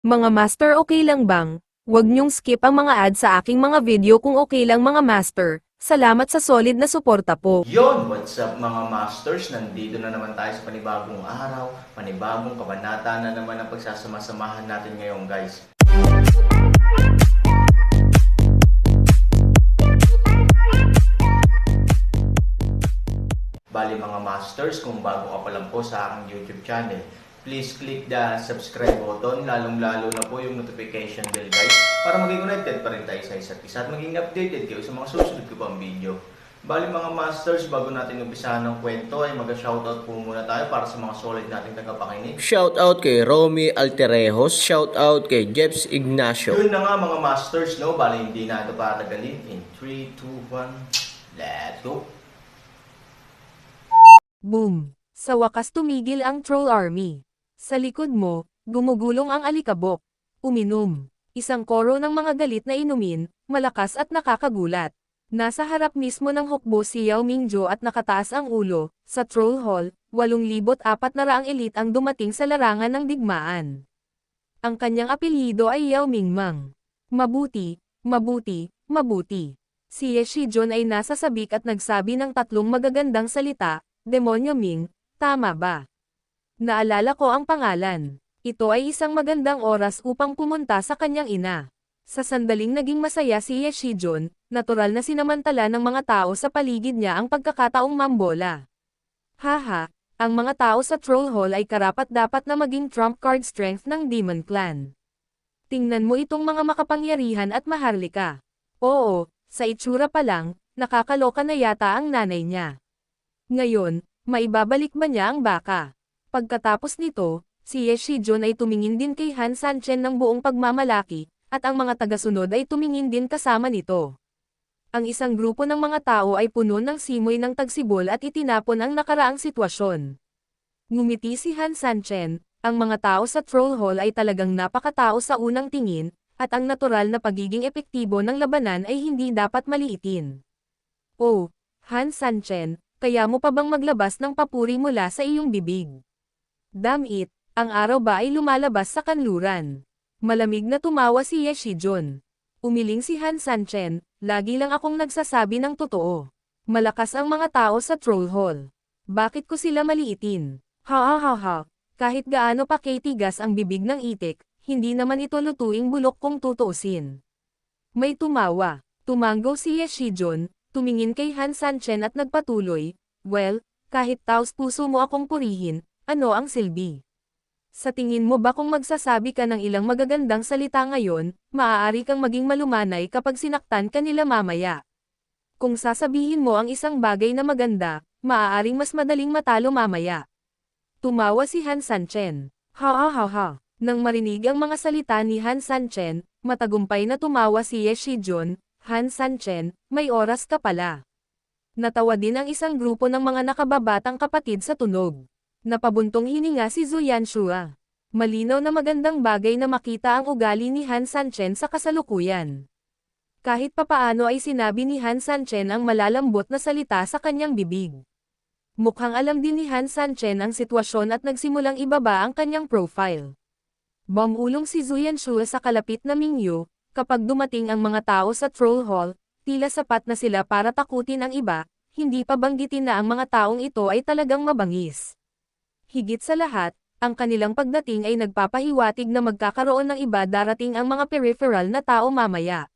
Mga master, okay lang bang? Huwag niyong skip ang mga ad sa aking mga video kung okay lang mga master. Salamat sa solid na suporta po. Yon, what's up mga masters? Nandito na naman tayo sa panibagong araw, panibagong kabanata na naman ang pagsasama-samahan natin ngayon guys. Bali mga masters, kung bago ka pa lang po sa aking YouTube channel, please click the subscribe button, lalong-lalo na po yung notification bell guys, para maging connected pa rin tayo sa isa't isa at maging updated kayo sa mga susunod ko pang video. Bali mga masters, bago natin umpisahan ng kwento ay mag-shoutout po muna tayo para sa mga solid nating tagapakinig. Shoutout kay Romy Alterejos, shoutout kay Jeps Ignacio. Yun na nga mga masters, no? Bali hindi na ito patagalin. In 3, 2, 1, let's go! Boom! Sa wakas tumigil ang troll army. Sa likod mo, gumugulong ang alikabok. Uminom. Isang koro ng mga galit na inumin, malakas at nakakagulat. Nasa harap mismo ng hukbo si Yao Mingjo at nakataas ang ulo. Sa troll hall, 8,400 elite ang dumating sa larangan ng digmaan. Ang kanyang apelyido ay Yao Mingmang. Mabuti, mabuti, mabuti. Si Ye Shijon ay nasa sabik at nagsabi ng tatlong magagandang salita. Demonyo Ming, tama ba? Naalala ko ang pangalan. Ito ay isang magandang oras upang pumunta sa kanyang ina. Sa sandaling naging masaya si Ye Shijon, natural na sinamantala ng mga tao sa paligid niya ang pagkakataong mambola. Haha, ang mga tao sa Troll Hall ay karapat-dapat na maging trump card strength ng Demon Clan. Tingnan mo itong mga makapangyarihan at maharlika. Oo, sa itsura pa lang, nakakaloka na yata ang nanay niya. Ngayon, maibabalik ba niya ang baka? Pagkatapos nito, si Ye Shijon ay tumingin din kay Han Sanchen ng buong pagmamalaki, at ang mga tagasunod ay tumingin din kasama nito. Ang isang grupo ng mga tao ay puno ng simoy ng tagsibol at itinapon ang nakaraang sitwasyon. Ngumiti si Han Sanchen, ang mga tao sa Troll Hall ay talagang napakatao sa unang tingin, at ang natural na pagiging epektibo ng labanan ay hindi dapat maliitin. Oh, Han Sanchen, kaya mo pa bang maglabas ng papuri mula sa iyong bibig? Damit, ang araw ba ay lumalabas sa kanluran? Malamig na tumawa si Ye Shijon. Umiling si Han Sanchen, lagi lang akong nagsasabi ng totoo. Malakas ang mga tao sa Troll Hall. Bakit ko sila maliitin? Ha, kahit gaano pa katigas ang bibig ng itik, hindi naman ito lutuing bulok kung tutuusin. May tumawa. Tumanggo si Ye Shijon, tumingin kay Han Sanchen at nagpatuloy, well, kahit taos puso mo akong purihin, ano ang silbi? Sa tingin mo ba kung magsasabi ka ng ilang magagandang salita ngayon, maaari kang maging malumanay kapag sinaktan ka nila mamaya? Kung sasabihin mo ang isang bagay na maganda, maaaring mas madaling matalo mamaya. Tumawa si Han Sanchen. Ha. Nang marinig ang mga salita ni Han Sanchen, matagumpay na tumawa si Ye Shijon. Han Sanchen, may oras ka pala. Natawa din ang isang grupo ng mga nakababatang kapatid sa tunog. Napabuntong hininga si Zhu Yanshua. Malinaw na magandang bagay na makita ang ugali ni Han Sanchen sa kasalukuyan. Kahit papaano ay sinabi ni Han Sanchen ang malalambot na salita sa kanyang bibig. Mukhang alam din ni Han Sanchen ang sitwasyon at nagsimulang ibaba ang kanyang profile. Bumulong si Zhu Yanshua sa kalapit na Mingyu. Kapag dumating ang mga tao sa Troll Hall, tila sapat na sila para takutin ang iba, hindi pa banggitin na ang mga taong ito ay talagang mabangis. Higit sa lahat, ang kanilang pagdating ay nagpapahiwatig na magkakaroon ng iba darating ang mga peripheral na tao mamaya.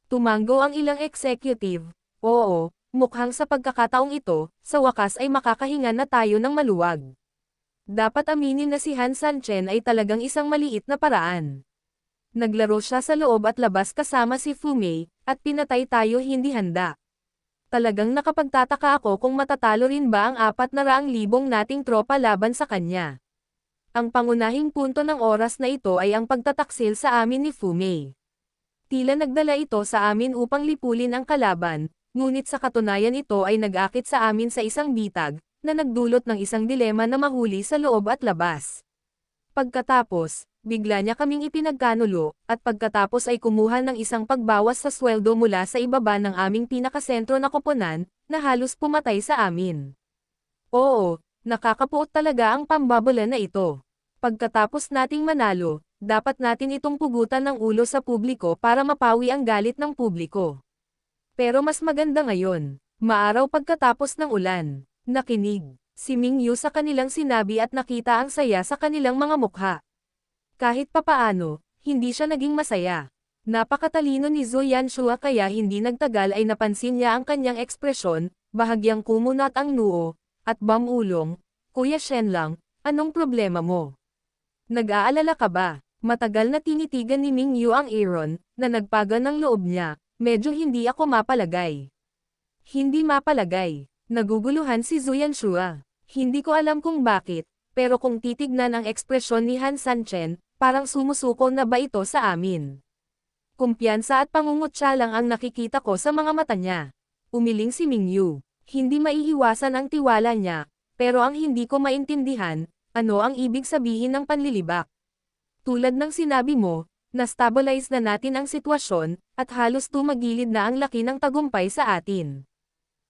Tumanggo ang ilang executive. Oo, mukhang sa pagkakataong ito, sa wakas ay makakahinga na tayo ng maluwag. Dapat aminin na si Han Sanchen ay talagang isang maliit na paraan. Naglaro siya sa loob at labas kasama si Fu Mei, at pinatay tayo hindi handa. Talagang nakapagtataka ako kung matatalo rin ba ang 400,000 nating tropa laban sa kanya. Ang pangunahing punto ng oras na ito ay ang pagtataksil sa amin ni Fu Mei. Tila nagdala ito sa amin upang lipulin ang kalaban, ngunit sa katunayan ito ay nag-akit sa amin sa isang bitag, na nagdulot ng isang dilema na mahuli sa loob at labas. Pagkatapos, bigla niya kaming ipinagkanulo, at pagkatapos ay kumuha ng isang pagbawas sa sweldo mula sa ibaba ng aming pinakasentro na koponan, na halos pumatay sa amin. Oo, nakakapuot talaga ang pambabola na ito. Pagkatapos nating manalo, Dapat natin itong pugutan ng ulo sa publiko para mapawi ang galit ng publiko. Pero mas maganda ngayon, maaraw pagkatapos ng ulan. Nakinig si Ming Yu sa kanilang sinabi at nakita ang saya sa kanilang mga mukha. Kahit papaano, hindi siya naging masaya. Napakatalino ni Zhou Yanshua kaya hindi nagtagal ay napansin niya ang kanyang ekspresyon, bahagyang kumunat ang noo, at bamulong, Kuya Shenlang, anong problema mo? Nag-aalala ka ba? Matagal na tinitigan ni Ming Yu ang Aaron, na nagpaga ng loob niya, medyo hindi ako mapalagay. Hindi mapalagay. Naguguluhan si Zhou Yanshua. Hindi ko alam kung bakit, pero kung titignan ang ekspresyon ni Han Sanchen, parang sumusuko na ba ito sa amin? Kumpiyansa at pangungutya lang ang nakikita ko sa mga mata niya. Umiling si Ming Yu. Hindi maiiwasan ang tiwala niya, pero ang hindi ko maintindihan, ano ang ibig sabihin ng panlilibak. Tulad ng sinabi mo, na-stabilize na natin ang sitwasyon, at halos tumagilid na ang laki ng tagumpay sa atin.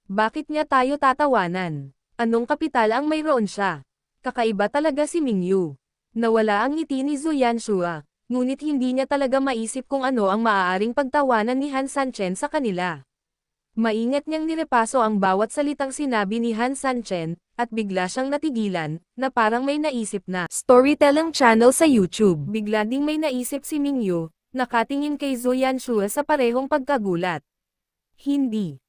Bakit niya tayo tatawanan? Anong kapital ang mayroon siya? Kakaiba talaga si Ming Yu. Nawala ang ngiti ni Zhou Yanshua. Ngunit hindi niya talaga maisip kung ano ang maaaring pagtawanan ni Han Sanchen sa kanila. Maingat niyang nirepaso ang bawat salitang sinabi ni Han Sanchen, at bigla siyang natigilan, na parang may naisip na storytelling channel sa YouTube. Bigla ding may naisip si Ming Yu, nakatingin kay Zhou Yanshua sa parehong pagkagulat. Hindi,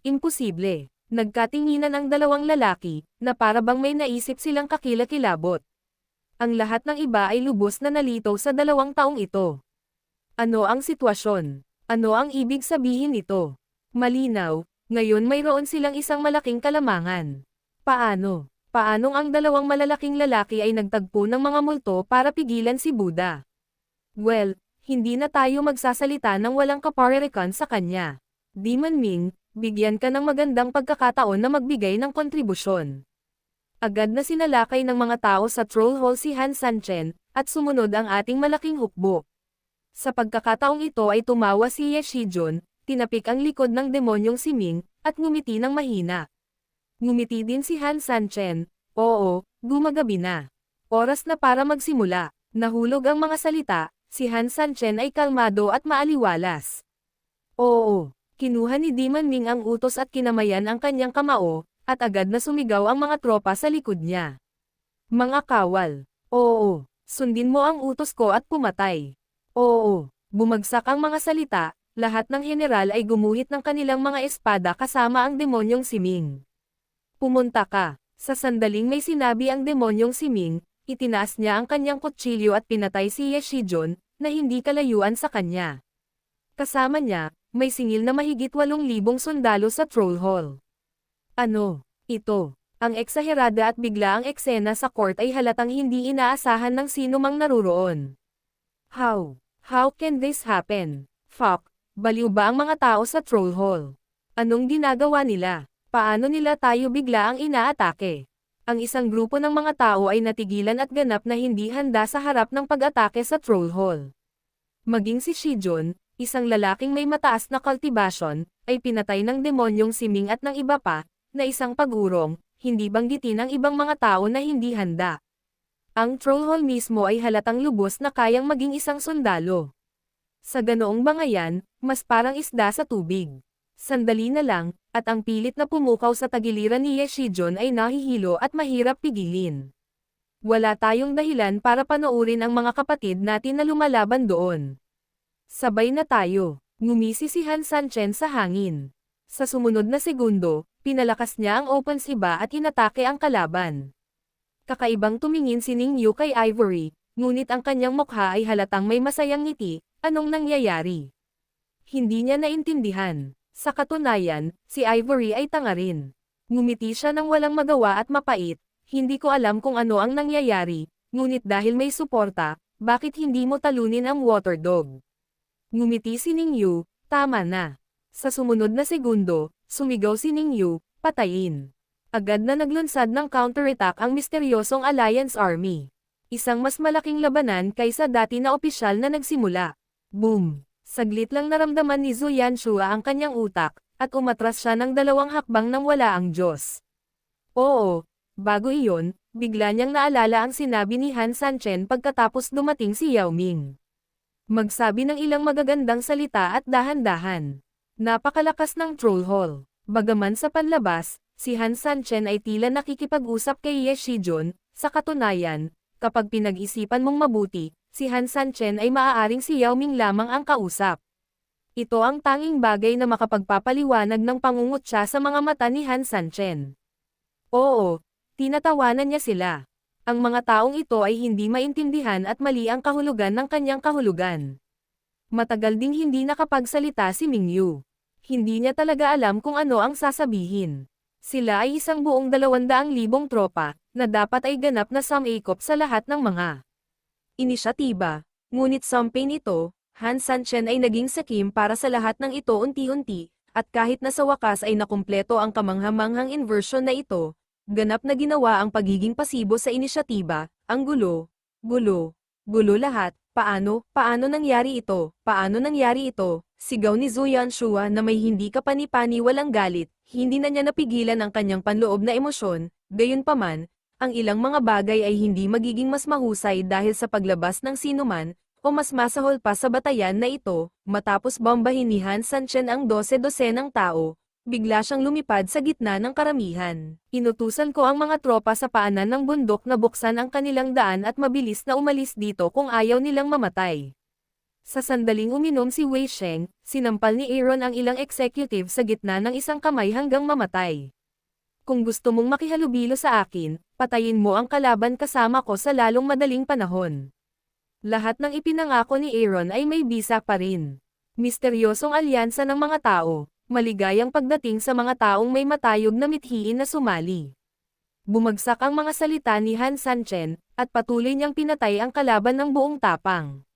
imposible. Nagkatinginan ang dalawang lalaki, na para bang may naisip silang kakilakilabot. Ang lahat ng iba ay lubos na nalitaw sa 2 taong ito. Ano ang sitwasyon? Ano ang ibig sabihin nito? Malinaw, ngayon mayroon silang isang malaking kalamangan. Paano? Paanong ang 2 malalaking lalaki ay nagtagpo ng mga multo para pigilan si Buddha? Well, hindi na tayo magsasalita ng walang kaparerikan sa kanya. Demon Ming, bigyan ka ng magandang pagkakataon na magbigay ng kontribusyon. Agad na sinalakay ng mga tao sa troll hall si Han Sanchen, at sumunod ang ating malaking hukbo. Sa pagkakataong ito ay tumawa si Ye Shijun, tinapik ang likod ng demonyong si Ming, at ngumiti ng mahina. Ngumiti din si Han Sanchen, oo, gumagabi na. Oras na para magsimula. Nahulog ang mga salita, si Han Sanchen ay kalmado at maaliwalas. Oo, kinuha ni Demon Ming ang utos at kinamayan ang kanyang kamao, at agad na sumigaw ang mga tropa sa likod niya. Mga kawal, oo, sundin mo ang utos ko at pumatay. Oo, bumagsak ang mga salita, lahat ng general ay gumuhit ng kanilang mga espada kasama ang demonyong si Ming. Pumunta ka. Sa sandaling may sinabi ang demonyong si Ming, itinaas niya ang kanyang kutsilyo at pinatay si Ye Shijun, na hindi kalayuan sa kanya. Kasama niya, may singil na mahigit 8,000 sundalo sa troll hall. Ano? Ito. Ang eksaherada at bigla ang eksena sa court ay halatang hindi inaasahan ng sino mang naruroon. How? How can this happen? Fuck, baliw ba ang mga tao sa troll hall? Anong ginagawa nila? Paano nila tayo bigla ang inaatake? Ang isang grupo ng mga tao ay natigilan at ganap na hindi handa sa harap ng pag-atake sa troll hall. Maging si Shijun, isang lalaking may mataas na kultibasyon, ay pinatay ng demonyong si Ming at ng iba pa, na isang pag-urong, hindi banggitin ang ibang mga tao na hindi handa. Ang troll hall mismo ay halatang lubos na kayang maging isang sundalo. Sa ganoong bangayan, mas parang isda sa tubig. Sandali na lang, at ang pilit na pumukaw sa tagiliran ni Ye Shijun ay nahihilo at mahirap pigilin. Wala tayong dahilan para panoorin ang mga kapatid natin na lumalaban doon. Sabay na tayo, ngumisi si Han Sanchen sa hangin. Sa sumunod na segundo, pinalakas niya ang opens iba at inatake ang kalaban. Kakaibang tumingin si Ning Yu kay Ivory, ngunit ang kanyang mukha ay halatang may masayang ngiti, anong nangyayari? Hindi niya naintindihan. Sa katunayan, si Ivory ay tanga rin. Ngumiti siya nang walang magawa at mapait, hindi ko alam kung ano ang nangyayari, ngunit dahil may suporta, bakit hindi mo talunin ang water dog? Ngumiti si Ning Yu, tama na. Sa sumunod na segundo, sumigaw si Ning Yu, patayin. Agad na naglunsad ng counterattack ang misteryosong Alliance Army. Isang mas malaking labanan kaysa dati na opisyal na nagsimula. Boom! Saglit lang naramdaman ni Zhou Yanshua ang kanyang utak, at umatras siya ng 2 hakbang nang wala ang Diyos. Oo, bago iyon, Bigla niyang naalala ang sinabi ni Han Sanchen pagkatapos dumating si Yao Ming. Magsabi ng ilang magagandang salita at dahan-dahan. Napakalakas ng troll hall. Bagaman sa panlabas, si Han Sanchen ay tila nakikipag-usap kay Ye Shijun, sa katunayan, kapag pinag-isipan mong mabuti, si Han Sanchen ay maaaring si Yao Ming lamang ang kausap. Ito ang tanging bagay na makapagpapaliwanag ng pangungutya sa mga mata ni Han Sanchen. Oo, tinatawanan niya sila. Ang mga taong ito ay hindi maintindihan at mali ang kahulugan ng kanyang kahulugan. Matagal ding hindi nakapagsalita si Mingyu. Hindi niya talaga alam kung ano ang sasabihin. Sila ay isang buong 200,000 tropa, na dapat ay ganap na sumikop sa lahat ng mga inisyatiba. Ngunit campaign ito, Han Sanchen ay naging sakim para sa lahat ng ito unti-unti, at kahit na sa wakas ay nakumpleto ang kamanghamanghang inversion na ito, ganap na ginawa ang pagiging pasibo sa inisyatiba, ang gulo, gulo lahat, paano nangyari ito, paano nangyari ito, sigaw ni Zhu Yanshua na may hindi kapani-pani walang galit, hindi na niya napigilan ang kanyang panloob na emosyon, gayunpaman, ang ilang mga bagay ay hindi magiging mas mahusay dahil sa paglabas ng sinuman, o mas masahol pa sa batayan na ito, matapos bombahin ni Han Sanchen ang 12-dosenang tao, bigla siyang lumipad sa gitna ng karamihan. Inutusan ko ang mga tropa sa paanan ng bundok na buksan ang kanilang daan at mabilis na umalis dito kung ayaw nilang mamatay. Sa sandaling uminom si Wei Sheng, sinampal ni Aaron ang ilang executive sa gitna ng isang kamay hanggang mamatay. Kung gusto mong makihalubilo sa akin, patayin mo ang kalaban kasama ko sa lalong madaling panahon. Lahat ng ipinangako ni Aaron ay may bisa pa rin. Misteryosong alyansa ng mga tao, maligayang pagdating sa mga taong may matayog na mithiin na sumali. Bumagsak ang mga salita ni Han Sanchen, at patuloy niyang pinatay ang kalaban ng buong tapang.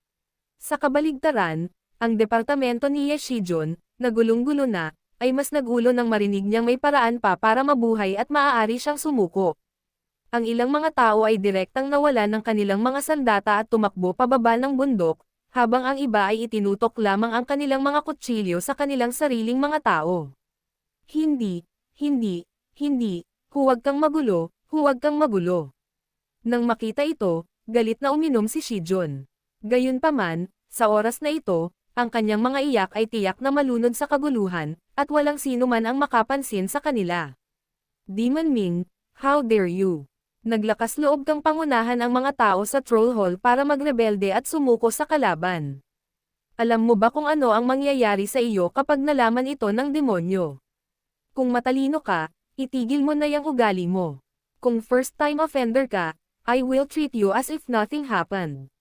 Sa kabaligtaran, ang departamento ni Ye Shijun, na gulong-gulo na, ay mas nagulo nang marinig niyang may paraan pa para mabuhay at maaari siyang sumuko. Ang ilang mga tao ay direktang nawalan ng kanilang mga sandata at tumakbo pababa ng bundok, habang ang iba ay itinutok lamang ang kanilang mga kutsilyo sa kanilang sariling mga tao. Hindi, huwag kang magulo. Nang makita ito, galit na uminom si Shijun. Gayunpaman, sa oras na ito, ang kanyang mga iyak ay tiyak na malunod sa kaguluhan, at walang sino man ang makapansin sa kanila. Demon Ming, how dare you? Naglakas loob kang pangunahan ang mga tao sa troll hall para magrebelde at sumuko sa kalaban. Alam mo ba kung ano ang mangyayari sa iyo kapag nalaman ito ng demonyo? Kung matalino ka, itigil mo na yung ugali mo. Kung first-time offender ka, I will treat you as if nothing happened.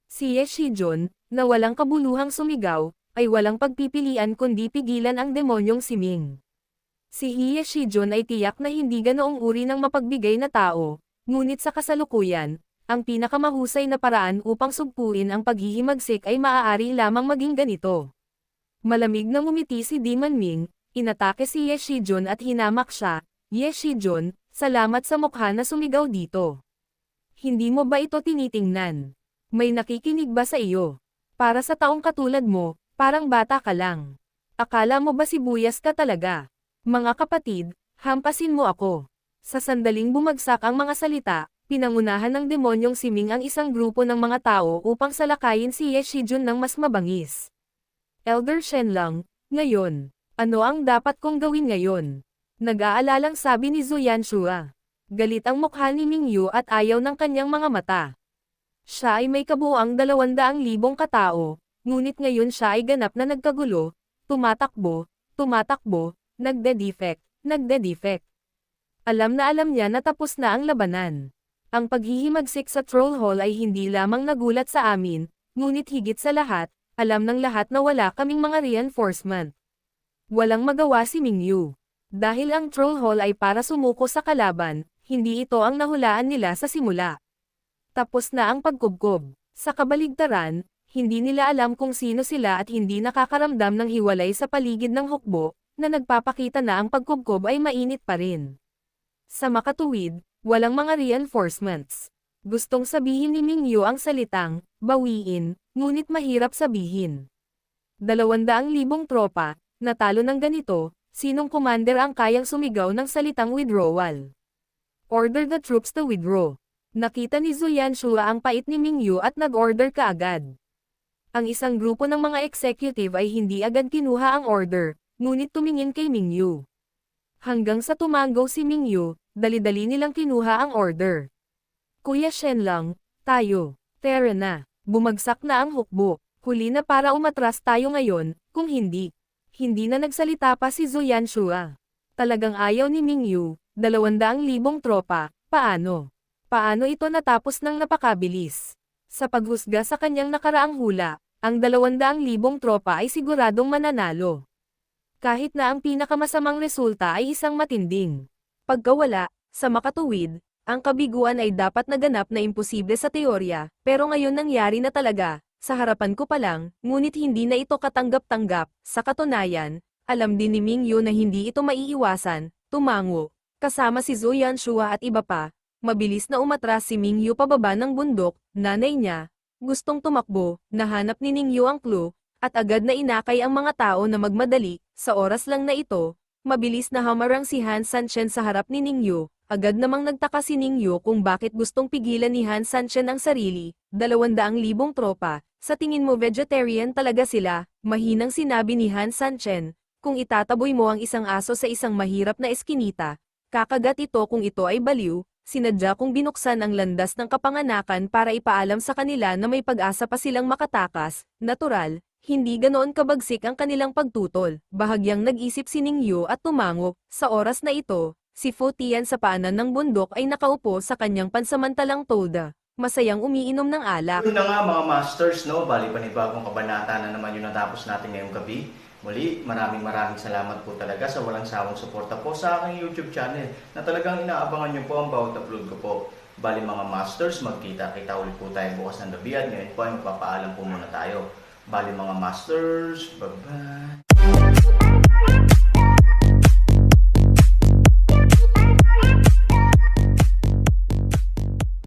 Si Ye Shijun, na walang kabuluhang sumigaw, ay walang pagpipilian kundi pigilan ang demonyong si Ming. Si Ye Shijun ay tiyak na hindi ganoong uri ng mapagbigay na tao, ngunit sa kasalukuyan, ang pinakamahusay na paraan upang sugpuin ang paghihimagsik ay maaari lamang maging ganito. Malamig na ngumiti si Demon Ming, inatake si Ye Shijun at hinamak siya. Ye Shijun, salamat sa mukha na sumigaw dito. Hindi mo ba ito tinitingnan? May nakikinig ba sa iyo? Para sa taong katulad mo, parang bata ka lang. Akala mo ba sibuyas ka talaga? Mga kapatid, hampasin mo ako. Sa sandaling bumagsak ang mga salita, pinangunahan ng demonyong si Ming ang isang grupo ng mga tao upang salakayin si Ye Shijun ng mas mabangis. Elder Shenlang, ngayon, ano ang dapat kong gawin ngayon? Nag-aalalang sabi ni Zhu Yanshua. Galit ang mukha ni Mingyu at ayaw ng kanyang mga mata. Siya ay may kabuuang 200,000 katao, ngunit ngayon siya ay ganap na nagkagulo, tumatakbo, nagde-defect. Alam na alam niya na tapos na ang labanan. Ang paghihimagsik sa troll hall ay hindi lamang nagulat sa amin, ngunit higit sa lahat, alam ng lahat na wala kaming mga reinforcement. Walang magawa si Mingyu. Dahil ang troll hall ay para sumuko sa kalaban, hindi ito ang nahulaan nila sa simula. Tapos na ang pagkubkob. Sa kabaligtaran, hindi nila alam kung sino sila at hindi nakakaramdam ng hiwalay sa paligid ng hukbo, na nagpapakita na ang pagkubkob ay mainit pa rin. Sa makatuwid, walang mga reinforcements. Gustong sabihin ni Mingyu ang salitang, bawiin, ngunit mahirap sabihin. 200,000 tropa, natalo ng ganito, sinong commander ang kayang sumigaw ng salitang withdrawal? Order the troops to withdraw. Nakita ni Zhu Yanshua ang pait ni Mingyu at nag-order kaagad. Ang isang grupo ng mga executive ay hindi agad kinuha ang order, ngunit tumingin kay Mingyu. Hanggang sa tumanggaw si Mingyu, dali-dali nilang kinuha ang order. Kuya Shen lang, tayo. Tara na. Bumagsak na ang hukbo. Huli na para umatras tayo ngayon, kung hindi. Hindi na nagsalita pa si Zhu Yanshua. Talagang ayaw ni Mingyu, 200,000 tropa, paano? Paano ito natapos ng napakabilis? Sa paghusga sa kanyang nakaraang hula, ang 200,000 tropa ay siguradong mananalo. Kahit na ang pinakamasamang resulta ay isang matinding pagkawala, sa makatuwid, ang kabiguan ay dapat naganap na imposible sa teorya, pero ngayon nangyari na talaga, sa harapan ko pa lang, ngunit hindi na ito katanggap-tanggap. Sa katunayan, alam din ni Mingyu na hindi ito maiiwasan, tumango, kasama si Zhu Yanshua at iba pa. Mabilis na umatras si Mingyu pababa ng bundok, nanay niya, gustong tumakbo, nahanap ni Mingyu ang clue, at agad na inakay ang mga tao na magmadali. Sa oras lang na ito, mabilis na hamarang si Han Sanchen sa harap ni Mingyu. Agad namang nagtaka si Mingyu kung bakit gustong pigilan ni Han Sanchen ang sarili. 200,000 tropa, sa tingin mo vegetarian talaga sila, mahinang sinabi ni Han Sanchen. Kung itataboy mo ang isang aso sa isang mahirap na eskinita, kakagat ito kung ito ay baliw. Sinadya kong binuksan ang landas ng kapanganakan para ipaalam sa kanila na may pag-asa pa silang makatakas. Natural, hindi ganoon kabagsik ang kanilang pagtutol. Bahagyang nag-isip si Mingyu at tumango. Sa oras na ito, si Fu Tian sa paanan ng bundok ay nakaupo sa kanyang pansamantalang tolda. Masayang umiinom ng alak. Yun na nga mga masters, no? Bali panibagong kabanata na naman yung natapos natin ngayong gabi. Muli, maraming salamat po talaga sa walang sawang suporta po sa aking YouTube channel na talagang inaabangan nyo po ang bawat upload ko po. Bali mga masters, magkita-kita ulit po tayo bukas ng gabi at ngayon po ay magpapaalam po muna tayo. Bali mga masters, bye-bye!